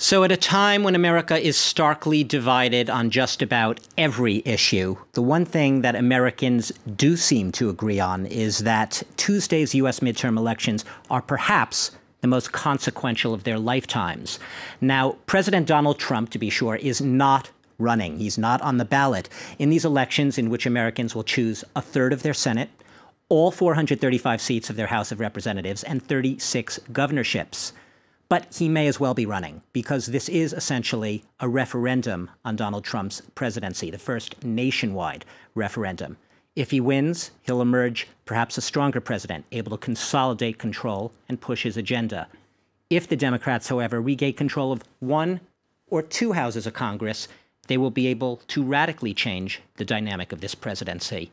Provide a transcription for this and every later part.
So at a time when America is starkly divided on just about every issue, the one thing that Americans do seem to agree on is that Tuesday's U.S. midterm elections are perhaps the most consequential of their lifetimes. Now, President Donald Trump, to be sure, is not running. He's not on the ballot in these elections in which Americans will choose a third of their Senate, all 435 seats of their House of Representatives, and 36 governorships. But he may as well be running, because this is essentially a referendum on Donald Trump's presidency, the first nationwide referendum. If he wins, he'll emerge perhaps a stronger president, able to consolidate control and push his agenda. If the Democrats, however, regain control of one or two houses of Congress, they will be able to radically change the dynamic of this presidency.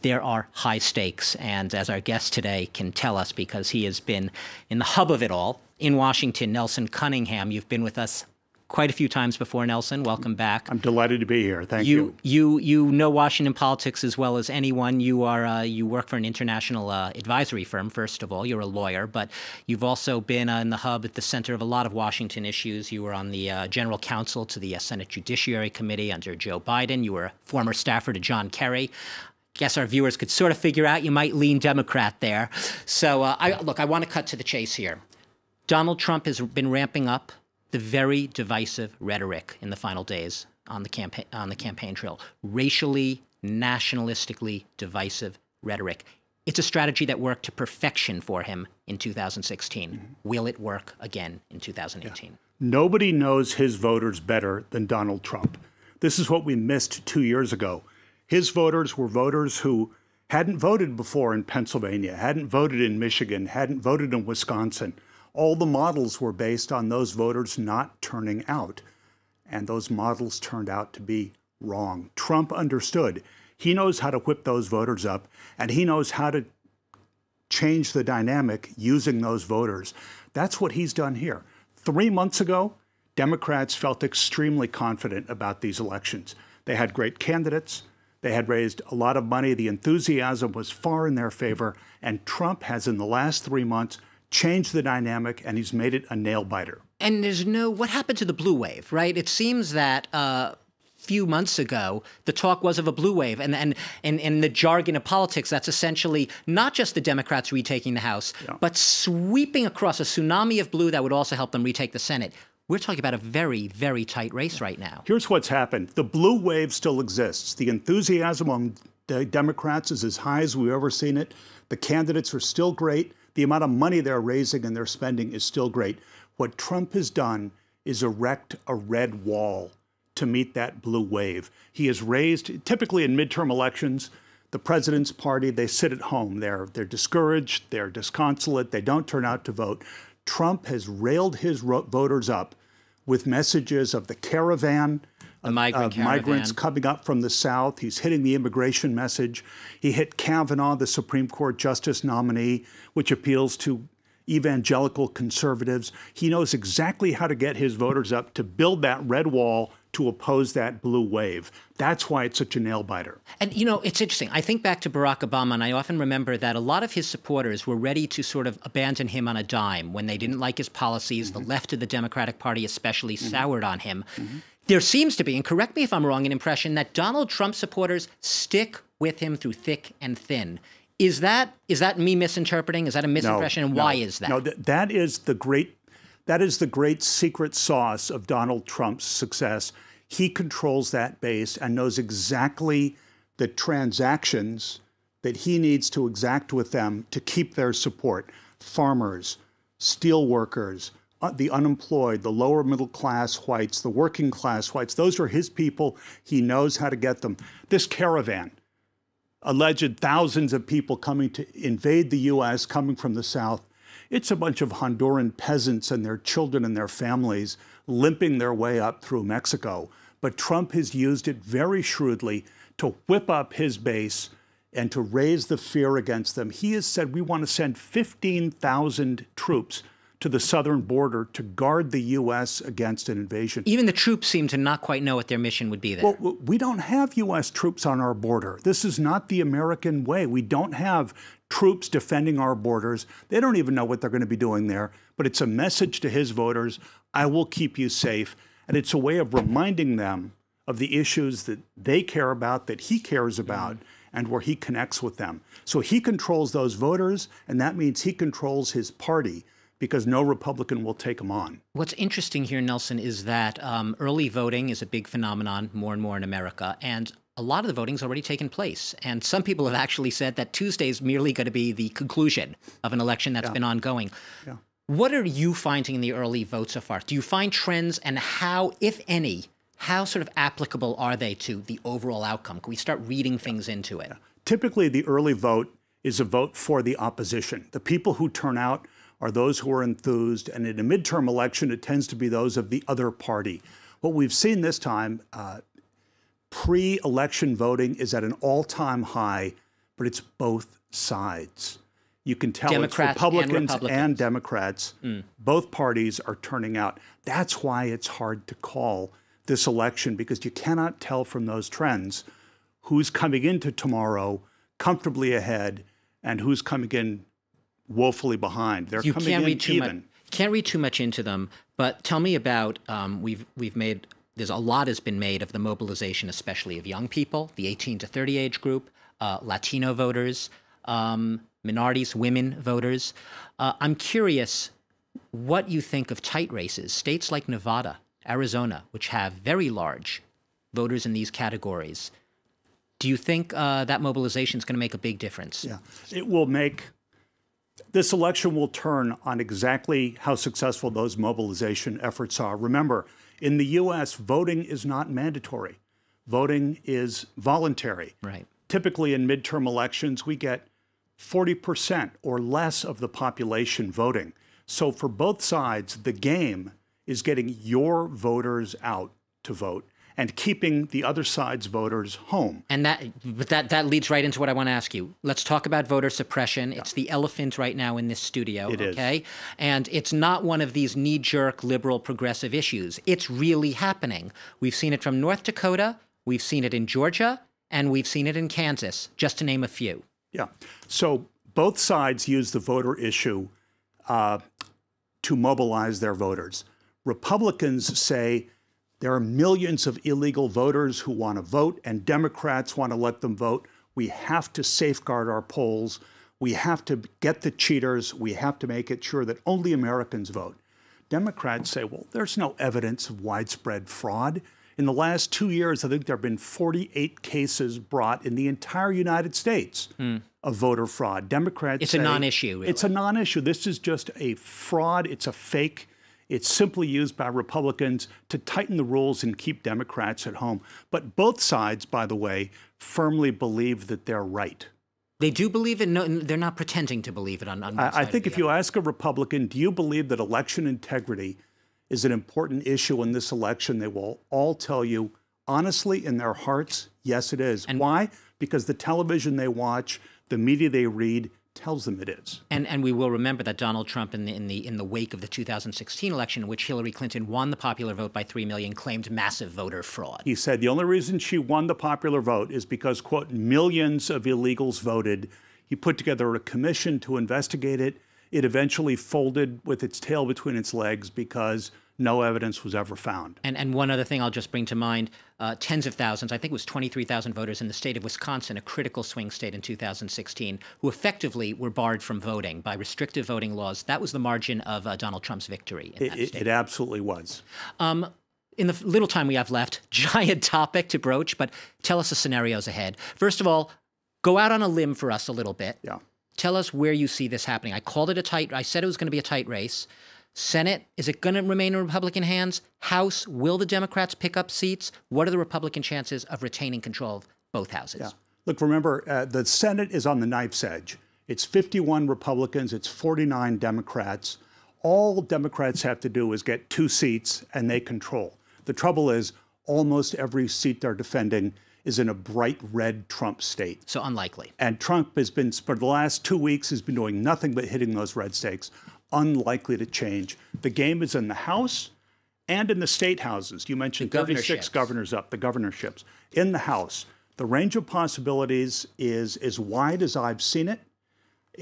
There are high stakes, and as our guest today can tell us, because he has been in the hub of it all, in Washington, Nelson Cunningham. You've been with us quite a few times before, Nelson. Welcome back. I'm delighted to be here. Thank you. You know Washington politics as well as anyone. You work for an international advisory firm, first of all. You're a lawyer, but you've also been in the hub at the center of a lot of Washington issues. You were on the general counsel to the Senate Judiciary Committee under Joe Biden. You were a former staffer to John Kerry. Guess our viewers could sort of figure out you might lean Democrat there. So I want to cut to the chase here. Donald Trump has been ramping up the very divisive rhetoric in the final days on the campaign trail. Racially, nationalistically divisive rhetoric. It's a strategy that worked to perfection for him in 2016. Mm-hmm. Will it work again in 2018? Yeah. Nobody knows his voters better than Donald Trump. This is what we missed 2 years ago. His voters were voters who hadn't voted before in Pennsylvania, hadn't voted in Michigan, hadn't voted in Wisconsin. All the models were based on those voters not turning out. And those models turned out to be wrong. Trump understood. He knows how to whip those voters up, and he knows how to change the dynamic using those voters. That's what he's done here. 3 months ago, Democrats felt extremely confident about these elections. They had great candidates. They had raised a lot of money. The enthusiasm was far in their favor. And Trump has, in the last 3 months, changed the dynamic, and he's made it a nail-biter. And what happened to the blue wave, right? It seems that a few months ago, the talk was of a blue wave. And in the jargon of politics, that's essentially not just the Democrats retaking the House, but sweeping across a tsunami of blue that would also help them retake the Senate. We're talking about a very, very tight race right now. Here's what's happened. The blue wave still exists. The enthusiasm on the Democrats is as high as we've ever seen it. The candidates are still great. The amount of money they're raising and they're spending is still great. What Trump has done is erect a red wall to meet that blue wave. He has raised, typically in midterm elections, the president's party, they sit at home. They're discouraged, they're disconsolate, they don't turn out to vote. Trump has railed his voters up with messages of the caravan, migrants coming up from the South. He's hitting the immigration message. He hit Kavanaugh, the Supreme Court justice nominee, which appeals to evangelical conservatives. He knows exactly how to get his voters up to build that red wall to oppose that blue wave. That's why it's such a nail-biter. And, you know, it's interesting. I think back to Barack Obama, and I often remember that a lot of his supporters were ready to sort of abandon him on a dime when they didn't like his policies. Mm-hmm. The left of the Democratic Party especially soured on him. Mm-hmm. There seems to be, and correct me if I'm wrong, an impression that Donald Trump supporters stick with him through thick and thin. Is that me misinterpreting? Is that a misimpression? And why is that? No, that is the great secret sauce of Donald Trump's success. He controls that base and knows exactly the transactions that he needs to exact with them to keep their support. Farmers, steel workers, the unemployed, the lower middle class whites, the working class whites, those are his people. He knows how to get them. This caravan, alleged thousands of people coming to invade the U.S., coming from the South, it's a bunch of Honduran peasants and their children and their families limping their way up through Mexico. But Trump has used it very shrewdly to whip up his base and to raise the fear against them. He has said, we want to send 15,000 troops to the southern border to guard the U.S. against an invasion. Even the troops seem to not quite know what their mission would be there. Well, we don't have U.S. troops on our border. This is not the American way. We don't have troops defending our borders. They don't even know what they're going to be doing there, but it's a message to his voters, I will keep you safe. And it's a way of reminding them of the issues that they care about, that he cares about, and where he connects with them. So he controls those voters, and that means he controls his party, because no Republican will take him on. What's interesting here, Nelson, is that early voting is a big phenomenon more and more in America, and a lot of the voting's already taken place. And some people have actually said that Tuesday is merely going to be the conclusion of an election that's been ongoing. Yeah. What are you finding in the early vote so far? Do you find trends, and how, if any, how sort of applicable are they to the overall outcome? Can we start reading things into it? Typically, the early vote is a vote for the opposition. The people who turn out are those who are enthused, and in a midterm election, it tends to be those of the other party. What we've seen this time, pre-election voting is at an all-time high, but it's both sides. You can tell Democrats it's Republicans and Democrats. Both parties are turning out. That's why it's hard to call this election, because you cannot tell from those trends who's coming into tomorrow comfortably ahead and who's coming in woefully behind. They're coming in even. You can't read too much into them, but tell me about, there's a lot has been made of the mobilization, especially of young people, the 18 to 30 age group, Latino voters, minorities, women voters. I'm curious what you think of tight races. States like Nevada, Arizona, which have very large voters in these categories. Do you think that mobilization is going to make a big difference? Yeah, it will make. This election will turn on exactly how successful those mobilization efforts are. Remember, in the U.S., voting is not mandatory. Voting is voluntary. Right. Typically, in midterm elections, we get 40% or less of the population voting. So for both sides, the game is getting your voters out to vote and keeping the other side's voters home. And that leads right into what I want to ask you. Let's talk about voter suppression. It's the elephant right now in this studio, okay? And it's not one of these knee-jerk liberal progressive issues. It's really happening. We've seen it from North Dakota, we've seen it in Georgia, and we've seen it in Kansas, just to name a few. Yeah. So both sides use the voter issue to mobilize their voters. Republicans say there are millions of illegal voters who want to vote, and Democrats want to let them vote. We have to safeguard our polls. We have to get the cheaters. We have to make it sure that only Americans vote. Democrats say, well, there's no evidence of widespread fraud. In the last 2 years, I think there have been 48 cases brought in the entire United States of voter fraud. Democrats It's say, a non-issue, really. It's a non-issue. This is just a fraud. It's a fake. It's simply used by Republicans to tighten the rules and keep Democrats at home. But both sides, by the way, firmly believe that they're right. They do believe it? No, they're not pretending to believe it on one side. I think if you ask a Republican, do you believe that election integrity is an important issue in this election, they will all tell you, honestly, in their hearts, yes, it is. And why? Because the television they watch, the media they read, tells them it is. And we will remember that Donald Trump, in the wake of the 2016 election, in which Hillary Clinton won the popular vote by 3 million, claimed massive voter fraud. He said the only reason she won the popular vote is because, quote, millions of illegals voted. He put together a commission to investigate it. It eventually folded with its tail between its legs because no evidence was ever found. And one other thing I'll just bring to mind, tens of thousands, I think it was 23,000 voters in the state of Wisconsin, a critical swing state in 2016, who effectively were barred from voting by restrictive voting laws. That was the margin of Donald Trump's victory in that state. It absolutely was. In the little time we have left, giant topic to broach, but tell us the scenarios ahead. First of all, go out on a limb for us a little bit. Yeah. Tell us where you see this happening. I called it a tight, I said it was going to be a tight race. Senate, is it going to remain in Republican hands? House, will the Democrats pick up seats? What are the Republican chances of retaining control of both houses? Yeah. Look, remember, the Senate is on the knife's edge. It's 51 Republicans, it's 49 Democrats. All Democrats have to do is get 2 seats and they control. The trouble is, almost every seat they're defending is in a bright red Trump state. So unlikely. And Trump has been, for the last 2 weeks, has been doing nothing but hitting those red stakes. Unlikely to change. The game is in the House and in the state houses. You mentioned 36 governors up, the governorships. In the House, the range of possibilities is as wide as I've seen it.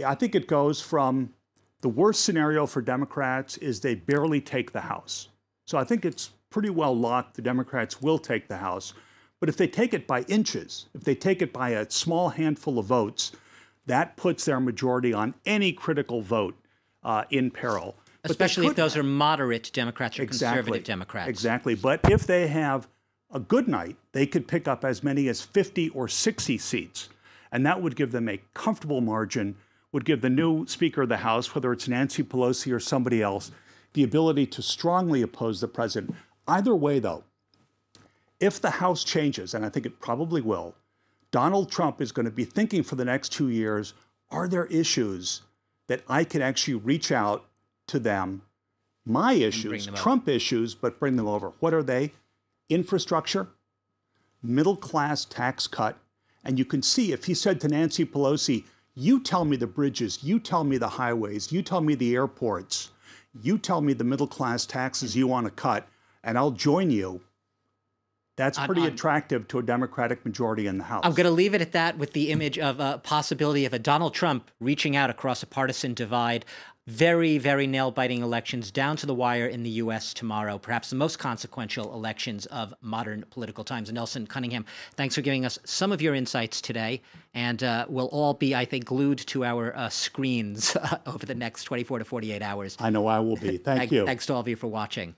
I think it goes from the worst scenario for Democrats is they barely take the House. So I think it's pretty well locked the Democrats will take the House. But if they take it by inches, if they take it by a small handful of votes, that puts their majority on any critical vote in peril. Especially if those are moderate Democrats or conservative Democrats. Exactly. But if they have a good night, they could pick up as many as 50 or 60 seats. And that would give them a comfortable margin, would give the new Speaker of the House, whether it's Nancy Pelosi or somebody else, the ability to strongly oppose the president. Either way, though, if the House changes, and I think it probably will, Donald Trump is going to be thinking for the next 2 years, are there issues that I can actually reach out to them, my issues, Trump issues, but bring them over? What are they? Infrastructure, middle-class tax cut. And you can see if he said to Nancy Pelosi, you tell me the bridges, you tell me the highways, you tell me the airports, you tell me the middle-class taxes you want to cut, and I'll join you. That's pretty attractive to a Democratic majority in the House. I'm going to leave it at that with the image of a possibility of a Donald Trump reaching out across a partisan divide. Very, very nail-biting elections down to the wire in the U.S. tomorrow, perhaps the most consequential elections of modern political times. Nelson Cunningham, thanks for giving us some of your insights today. And we'll all be, I think, glued to our screens over the next 24 to 48 hours. I know I will be. Thank you. Thanks to all of you for watching.